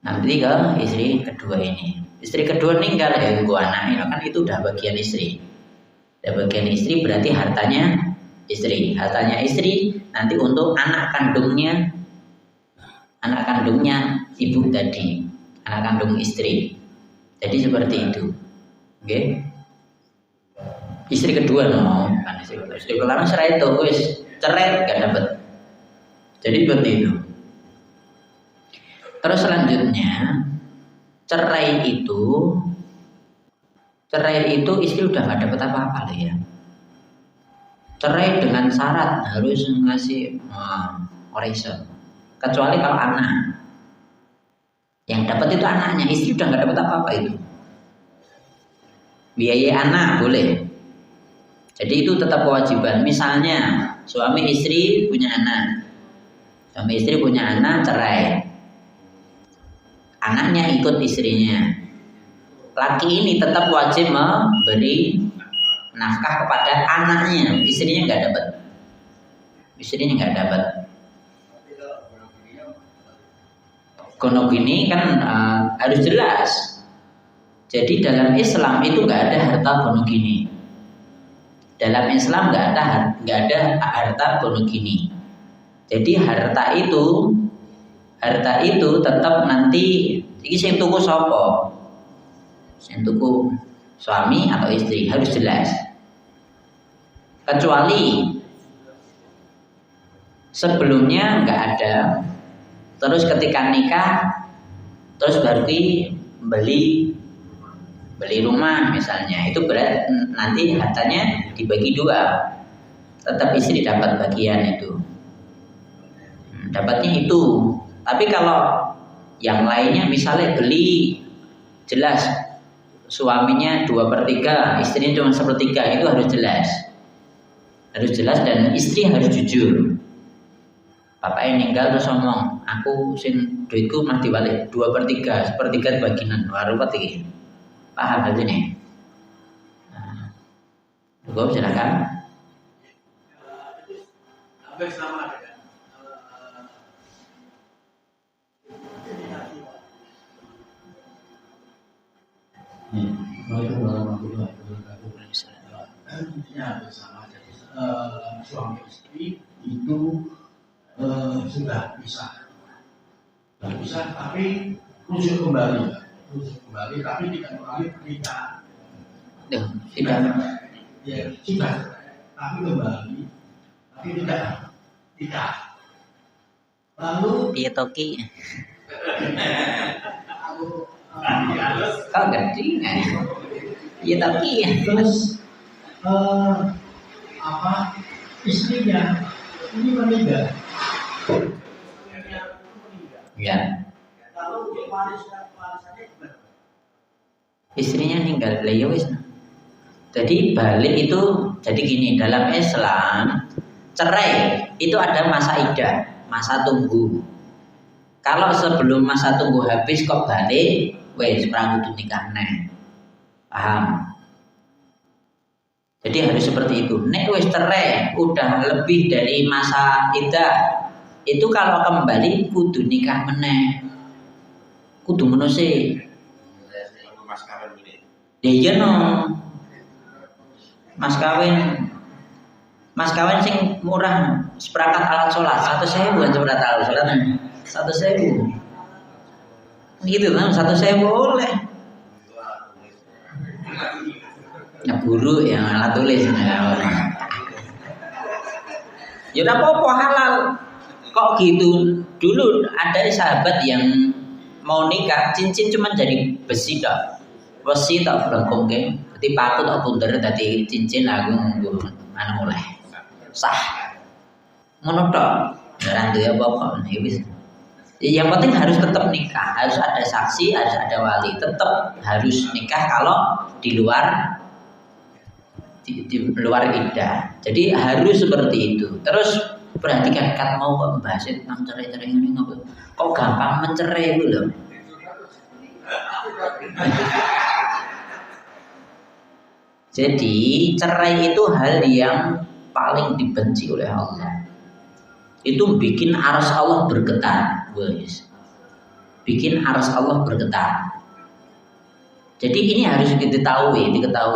Nanti ke istri kedua ini. Istri kedua meninggal ya gua anaknya kan itu udah bagian istri. Dan bagian istri berarti hartanya istri. Hartanya istri nanti untuk anak kandungnya ibu tadi, anak kandung istri. Jadi seperti itu. Oke. Istri kedua kan istri pertama cerai itu wis cerai gak dapat. Jadi seperti itu. Terus selanjutnya cerai itu istri udah gak dapat apa-apa lah ya. Cerai dengan syarat harus ngasih orison. Kecuali kalau anak, yang dapat itu anaknya, istri udah nggak dapat apa-apa itu. Biaya anak boleh. Jadi itu tetap kewajiban. Misalnya suami istri punya anak, cerai, anaknya ikut istrinya. Laki ini tetap wajib memberi nafkah kepada anaknya, istrinya nggak dapat. Kono gini kan harus jelas. Jadi dalam Islam itu nggak ada harta gono gini. Dalam Islam nggak ada harta gono gini. Jadi harta itu tetap nanti iki sing tuku sapa? Sing tuku suami atau istri harus jelas. Kecuali sebelumnya nggak ada, terus ketika nikah, terus baru beli rumah misalnya, itu berat nanti hartanya dibagi dua, tetap istri dapat bagian itu, dapatnya itu. Tapi kalau yang lainnya misalnya beli, jelas suaminya 2/3, istrinya cuma 1/3, itu harus jelas dan istri harus jujur. Bapaknya meninggal terus ngomong, aku sin duitku mah diwalik 2/3, 1/3 bagian baru iki. Paham hal ini? Nah, silakan. Hampir sama dengan Waalaikumsalam warahmatullahi wabarakatuh. Intinya hampir sama. Jadi suami istri itu sudah bisa, tapi rujuk kembali, tapi tidak kembali pernikahan. Sudah. Ya, sudah, tapi kembali, tapi tidak. Lalu Piye toki? harus Kau ngerti nggak? Piye toki? terus istrinya ini meninggal. Ya. Istrinya meninggal, ya wis. Jadi balik itu jadi gini, dalam Islam cerai itu ada masa iddah, masa tunggu. Kalau sebelum masa tunggu habis kok balik, wes perang kudu nikah neh. Paham? Jadi harus seperti itu. Nek wes cerai udah lebih dari masa iddah, itu kalau kembali kudu nikah meneh. Kudu ngono sih. Ya iya no. Mas kawin sing murah seperangkat alat sholat 1.000 bukan seperangkat alat sholat 1.000 gitu kan 1.000 boleh ya guru yang alat tulis ya udah apa halal kok gitu. Dulu ada sahabat yang mau nikah cincin cuma jadi besi tok besi tok belengkung ke jadi paku tok bunder tadi cincin aku nganggo anu oleh sah ngono tok ora duwe apa-apa wis. Yang penting harus tetap nikah, harus ada saksi, harus ada wali, tetap harus nikah kalau di luar iddah. Jadi harus seperti itu. Terus perhatikan kan mau kok bahas tentang cerai-cerai ini ngopo. Kok gampang mencerai itu loh. Jadi cerai itu hal yang paling dibenci oleh Allah. Itu bikin arsy Allah bergetar. Bikin arsy Allah bergetar. Jadi ini harus diketahui.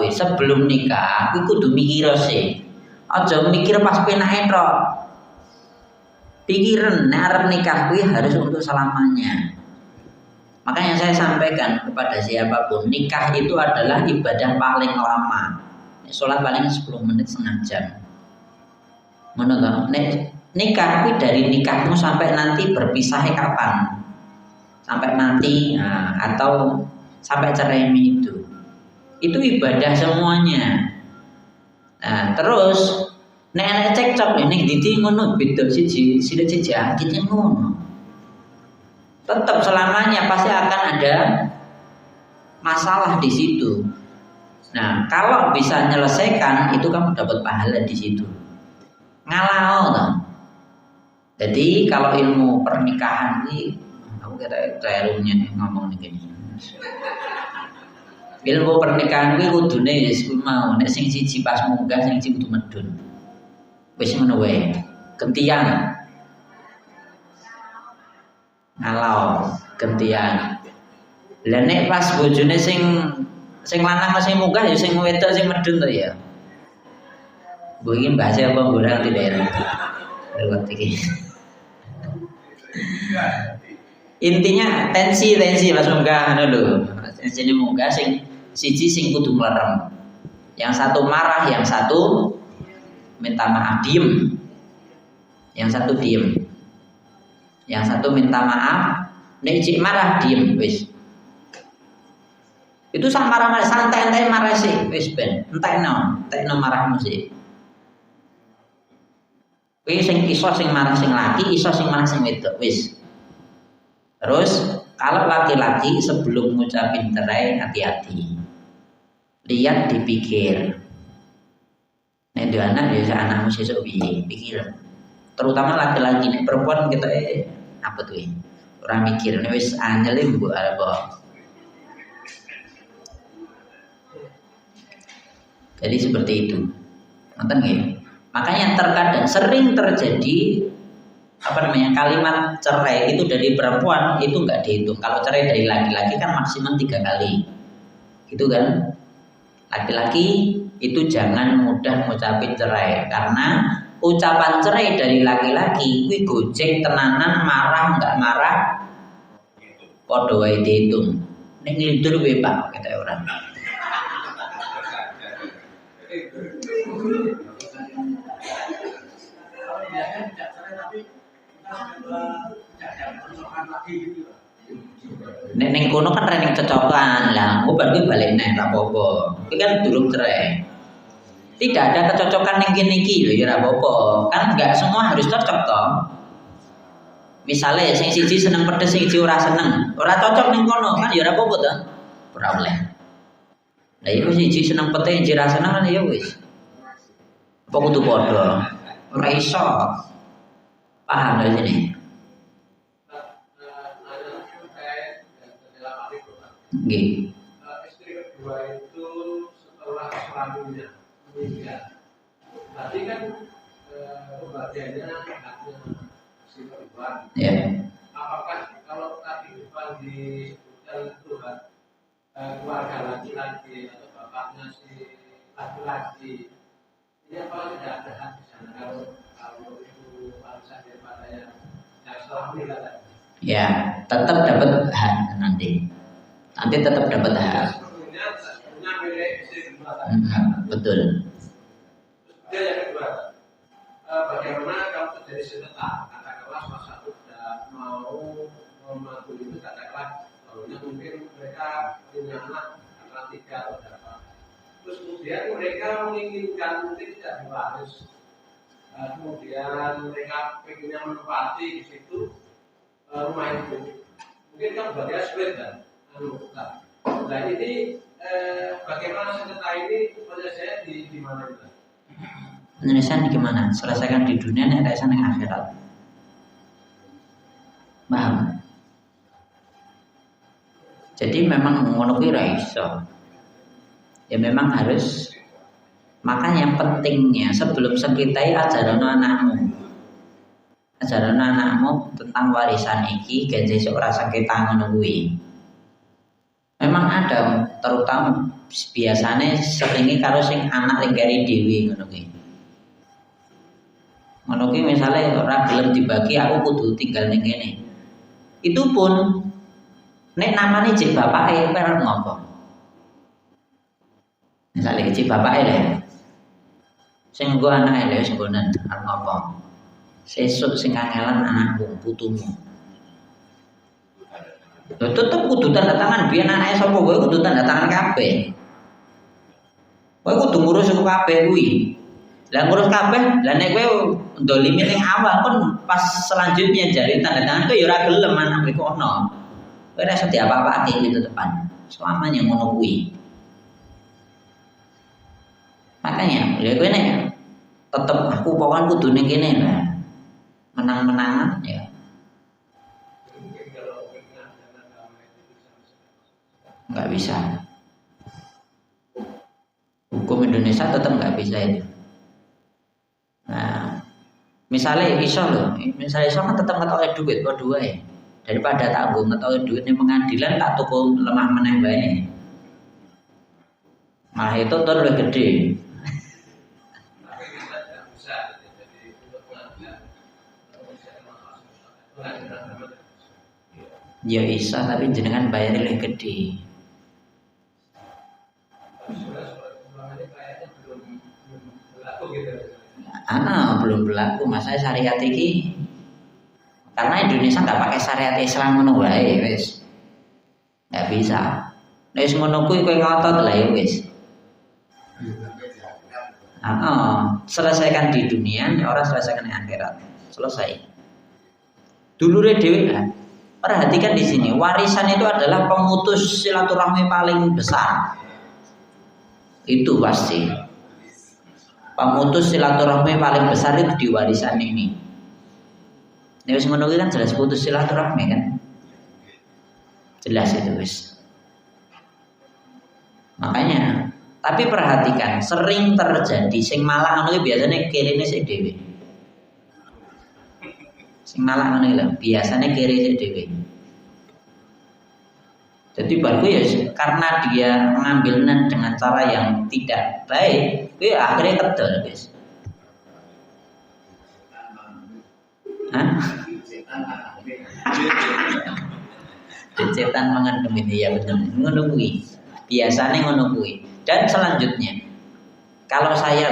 Sebelum nikah, aku kudu mikir sih. Aja mikir pas penake tok. Pikiran nek arep nikah kuwi harus untuk selamanya. Makanya saya sampaikan kepada siapapun, nikah itu adalah ibadah paling lama. Sholat paling 10 menit setengah jam. Ngono nikah kuwi dari nikahmu sampai nanti berpisahnya kapan? Sampai mati atau sampai cerai itu ibadah semuanya. Nah, terus nek cekcok ini dadi ngono beda siji iki ngono. Tetap selamanya pasti akan ada masalah di situ. Nah, kalau bisa menyelesaikan itu kamu dapat pahala di situ. Ngalau toh. Jadi kalau ilmu pernikahan ini aku kira terumnya ngomong gini. Ilmu pernikahan kuwi kudune wis mau nek sing siji pas munggah sing siji kudu medun. Wis ngono wae. Gentian. Ngalau, gentian. Lah nek pas bojone sing lanang sing munggah ya sing wedok sing medun to ya. Mbok iki bahasa apa ora tidak ya. Lewat iki. Intinya tensi Mas munggah ngono lho. Tensi munggah sing siji sing kudu mlerem. Yang satu marah, yang satu minta maaf diem. Yang satu diem. Yang satu minta maaf, nek cik marah diem wis. Itu sak marah-marah santai-santai marah sih wis ben. Entekno marahmu sih. Kuwi sing iso sing marah sing laki, iso sing marah sing wedok wis. Terus kalau laki-laki sebelum ngucapin cerai hati-hati. Lihat dipikir. Nek dhewe anak ya anakmu sesuk piye, pikir. Terutama laki-laki nek perempuan kita apa tuh ya? Orang mikir nek wis anyel mbok arep jadi seperti itu. Nonton nggih. Makanya terkadang sering terjadi kalimat cerai itu dari perempuan itu enggak dihitung. Kalau cerai dari laki-laki kan maksimum 3 kali. Gitu kan? Laki-laki itu jangan mudah ngucapin cerai karena ucapan cerai dari laki-laki kuwi gojek tenanan marah enggak marah padha wae dihitung. Nek nglindur wae Pak kata orang. Nek ning kono kan rening cocokan lah, obat kuwi balik neh ra apa-apa. Iki kan durung cerai. Tidak ada kecocokan ning kene iki lho ya ra apa-apa. Kan enggak semua harus cocok toh. Misale sing siji seneng pedes, sing siji ora seneng. Ora cocok ning kono kan ya ora apa-apa toh. Ora oleh. Lah iku siji seneng pedes, siji ra seneng kan ya wis. Apa kudu padha? Ora iso. Paham dari sini? Nggih. Istri kedua itu setelah suaminya meninggal. Berarti kan pembagiannya haknya si perempuan. Ya. Apakah kalau tadi depan disebutkan itu keluarga laki-laki atau bapaknya si laki-laki, ini apa tidak ada hak di sana kalau itu bangsa daripada yang setelah meninggal tadi? Ya, tetap dapat hak nanti. Nanti tetap dapat hak. Betul. Kemudian yang kedua, bagaimana kalau terjadi sengketa? Katakanlah salah satu tidak mau mematuhi itu, katakanlah mungkin mereka punya anak 3 atau berapa. Terus kemudian mereka menginginkan mungkin tidak diwaris. Kemudian mereka pengennya menempati di situ rumah itu. Mungkin kan bagian sulit kan? Nah ini bagaimana sengketa ini penyelesaian di mana itu? Penyelesaian di mana? Selesaikan di dunia nek nek ning akhirat. Paham? Jadi memang ngono kuwi ra iso. Ya memang harus. Makanya pentingnya sebelum sengketai ajaran anakmu. Ajaran anakmu tentang warisan iki gen sesuk ora sengketa ngono kuwi. Memang ada, terutama biasanya seringi karo sing anak linggari dewi ngono kuwi. Ngono kuwi misale ora gelem dibagi aku kudu tinggal ning kene. Itu pun nek namane cek bapake perang ngopo? Misale cek bapake lho. Sing nggo anake lho sing gonen arep ngopo? Sesuk sing kangelan anakku, putumu. Tetep kudu tanda tangan biyen anake sapa wae kudu tanda tangan kabeh. Kowe kudu ngurus iku kabeh kuwi. Lah ngurus kabeh, lah nek kowe ndolimi ning awal pun pas selanjutnya jari tanda tangan kowe ya ora gelem anak iku ono. Kowe ora iso diapa-apake gitu depan. Selamanya ngono kuwi. Makanya, lha kowe nek tetep aku pokoknya kudu ning kene lah. Menang-menangan ya. Nggak bisa. Hukum Indonesia tetap nggak bisa itu. Nah, misalnya iso loh, misalnya iso kan tetap ngetok duit, kok dua ya. Daripada tak nggo ngetoki duit ning pengadilan tak tuku lemah meneh bae. Malah itu tuh lebih gede. Tapi kita tidak bisa jadi untuk pengadilan Ya bisa, tapi jenengan bayar lebih gede. Belum berlaku masa syariat ini. Karena Indonesia nggak pakai syariat Islam ngono wae wis. Nggak bisa. Nek wis ngono kuwi kowe ngotot lah ya wis. Selesaikan di dunia, orang selesaikan di akhirat. Selesai. Dulure dhewe kan. Perhatikan di sini, warisan itu adalah pemutus silaturahmi paling besar. Itu pasti. Pemutus silaturahmi paling besar itu di warisan ini. Nek wis ngono kan jelas putus silaturahmi kan? Jelas itu wis. Makanya, tapi perhatikan, sering terjadi sing malah ngono biasanya kirine sik dhewe. Sing malah ngono lho, biasanya kiri sik dhewe. Jadi baru ya karena dia mengambilnya dengan cara yang tidak baik, dia akhirnya kedel guys. Setan mengandung itu ya benar. Ngono kuwi. Biasanya ngono kuwi. Dan selanjutnya, kalau saya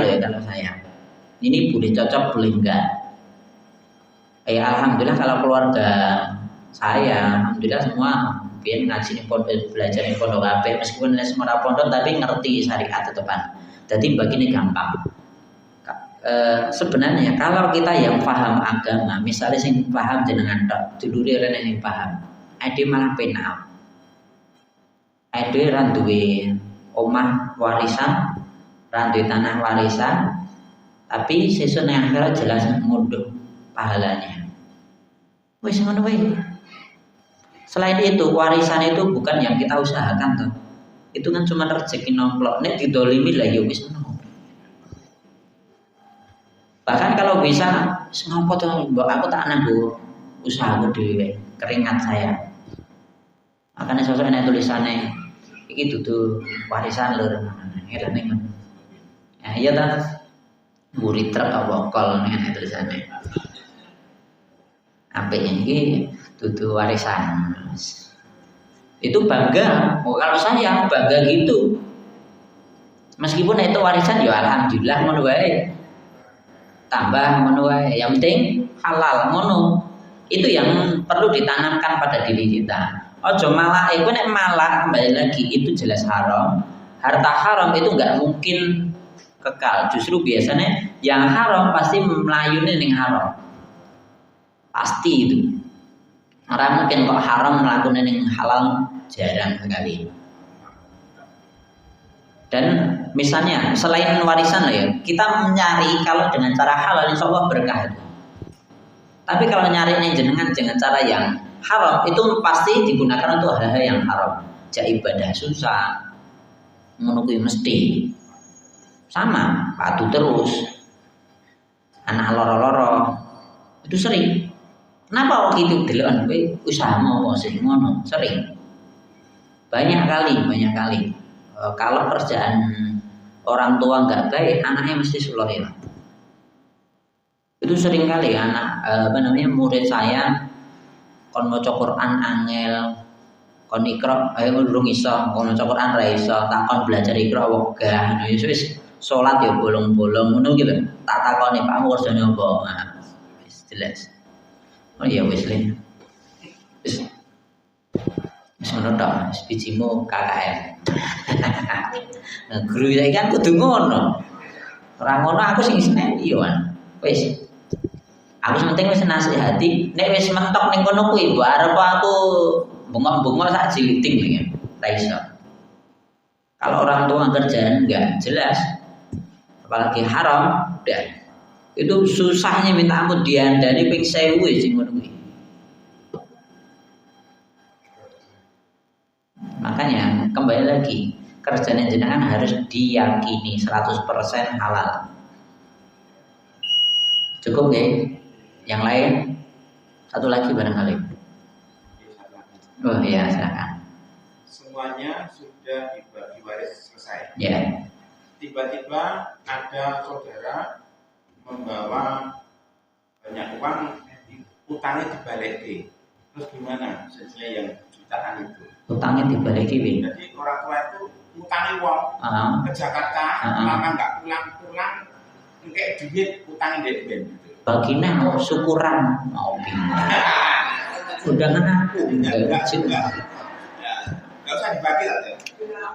ini boleh cocok boleh enggak? Alhamdulillah kalau keluarga saya, alhamdulillah semua biar ngaji nih pondok, belajar nih pondok kabeh meskipun semua pondok tapi ngerti syariat tetepan. Jadi begini gampang. Sebenarnya kalau kita yang paham agama, misalnya sing paham jenengan tok, dulure rene sing paham, ade malah penal. Ade ra duwe omah warisan, ra duwe tanah warisan, tapi sesuk nang akhirat jelas ngunduh pahalanya. Wis ngono wae. Selain itu, warisan itu bukan yang kita usahakan tuh. Itu kan cuma rezeki nomplok. Nek didolimi lah ya wis ngono. Bahkan kalau bisa, ngopo tuh, mbok aku tak nanggo usahaku dhewe, keringat saya. Makanya sosok nek tulisannya iki dudu warisan lur. Ngene ngono. Ya iya ta. Murid truk apa kol nek tulisannya. Apik iki dudu warisan. Itu bangga. Kalau saya bangga gitu. Meskipun itu warisan ya alhamdulillah ngono wae. Tambah ngono wae. Yang penting halal ngono. Itu yang perlu ditanamkan pada diri kita. Ojo malah iku nek malah kembali lagi itu jelas haram. Harta haram itu enggak mungkin kekal. Justru biasanya yang haram pasti melayune ning haram. Pasti itu. Orang mungkin kok haram melakukan yang halal jarang sekali. Dan misalnya selain warisan ya, kita mencari kalau dengan cara halal insya Allah berkah. Tapi kalau nyari jenengan dengan cara yang haram itu pasti digunakan untuk hal-hal yang haram. Jak ibadah susah, menunggu mesti sama, patuh terus, anak loro-loro itu sering. Kenapa waktu itu delokan kowe usahamu apa sih ngono? Sering. Banyak kali. Kalau kerjaan orang tua enggak baik, anaknya mesti suloh. Itu sering kali anak murid saya kon maca Quran angel, kon ikra ayo durung iso, kon maca Quran ra iso, tak kon belajar ikra wegah. Nah wis salat ya bolong-bolong ngono gitu. Tak takoni Pak kerjane apa? Nah, wis jelas. Oh iya wis le. Wis ngono tok, bijimu KKM. Nah, guru saya kan kudu ngono. Ora ngono aku sing isine iya kan. Wis. Aku penting wis nasihati, nek wis mentok ning kono kuwi mbok arep aku bengok-bengok sak jiliting ya. Ra iso. Kalau orang tua kerjaan enggak jelas apalagi haram, udah. Itu susahnya minta ampun diandani ping 1000 sing ngono kuwi. Makanya kembali lagi kerjaan jenengan harus diyakini 100% halal. Cukup ya? Yang lain satu lagi barangkali. Oh ya, silakan. Semuanya sudah dibagi waris selesai. Ya. Tiba-tiba ada saudara membawa banyak uang, utangnya dibalik. Terus gimana? Sesuai yang jutaan itu. Utangnya dibalik Wi. Jadi orang tua itu utangi uang ke Jakarta, lama nggak pulang-pulang, kayak duit utangin dia. Baginya syukuran mau undangan aku Enggak usah dibagi lah.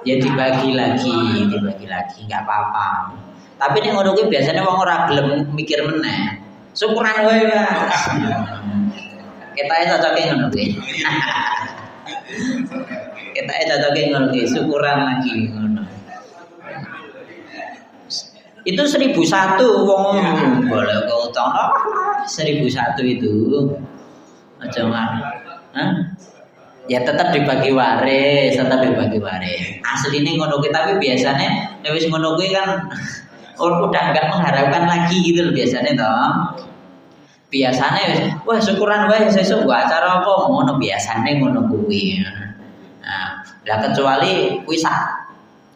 ya dibagi lagi nggak apa-apa. Tapi nih ngono kuwi biasanya wong ora gelem mikir meneh. Syukuran wae Mas. Kita cocoke ngono kuwi. Kita cocoke ngono kuwi, syukuran lagi ngono. Itu 1001 wong boleh kau utang 1001 itu aja Hah? Ya tetap dibagi waris, aslinya ngono kuwi, tapi biasanya wis ngono kuwi kan udah enggak mengharapkan lagi gitu loh biasanya toh. Biasanya wis wah syukuran wae sesuk gua acara apa ngono biasanya ngono kuwi. Nah, lah kecuali kuwi sak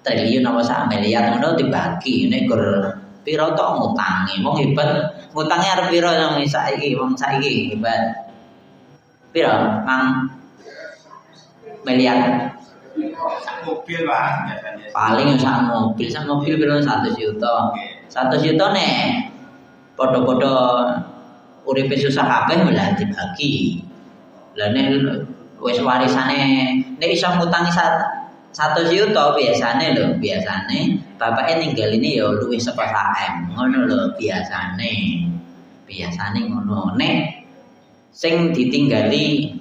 triliun apa sak miliar ngono dibagi nek gur pira tok ngutangi. Wong hebat ngutangi arep pira nang saiki wong saiki hebat. Pira? Mang miliar. Sak mobil Pak biasanya. Paling sak mobil pira 100 juta. 100 juta nek padha-padha uripe susah kabeh malah dibagi. Lah nek wis warisane nek iso ngutangi 100 juta biasane bapaknya ninggal ini ya luwih saka 1 M ngono lho biasane ngono. Nek sing ditinggali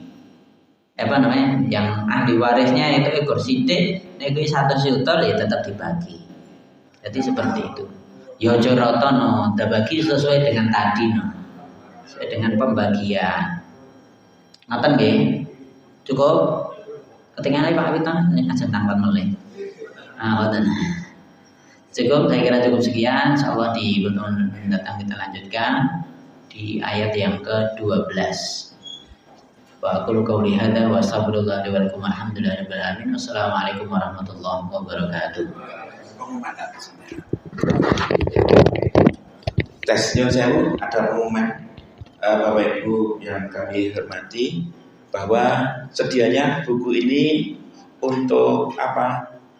apa namanya yang ahli warisnya itu ekor sidik nek kuwi 100 juta ya tetap dibagi. Jadi seperti itu. Ya aja rata no, dibagi sesuai dengan tadi no. Sesuai dengan pembagian. Ngoten nggih. Cukup. Ketinggalan Pak Witan ini ajeng tangkap melih. Ngoten. Cukup, saya kira cukup sekian. Insyaallah di pertemuan mendatang kita lanjutkan di ayat yang ke-12. Wa aqulu qouli hadza wa astaghfirullah li wa lakum alhamdulillahirabbil alamin. Wassalamualaikum warahmatullahi wabarakatuh. Tesnya saya ada pengumuman Bapak Ibu yang kami hormati bahwa sedianya buku ini untuk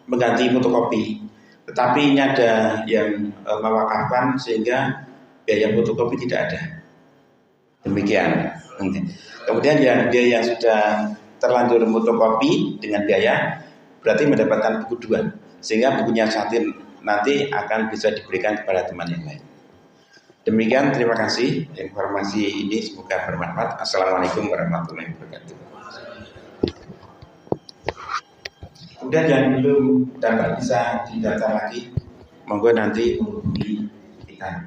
mengganti fotokopi, tetapi ini ada yang mewakafkan sehingga biaya fotokopi tidak ada. Demikian. Kemudian dia yang sudah terlanjur fotokopi dengan biaya berarti mendapatkan buku 2, sehingga bukunya satu nanti akan bisa diberikan kepada teman yang lain. Demikian, terima kasih informasi ini, semoga bermanfaat. Assalamualaikum warahmatullahi wabarakatuh. Kemudian yang belum dapat bisa didaftar lagi, monggo nanti menghubungi kita.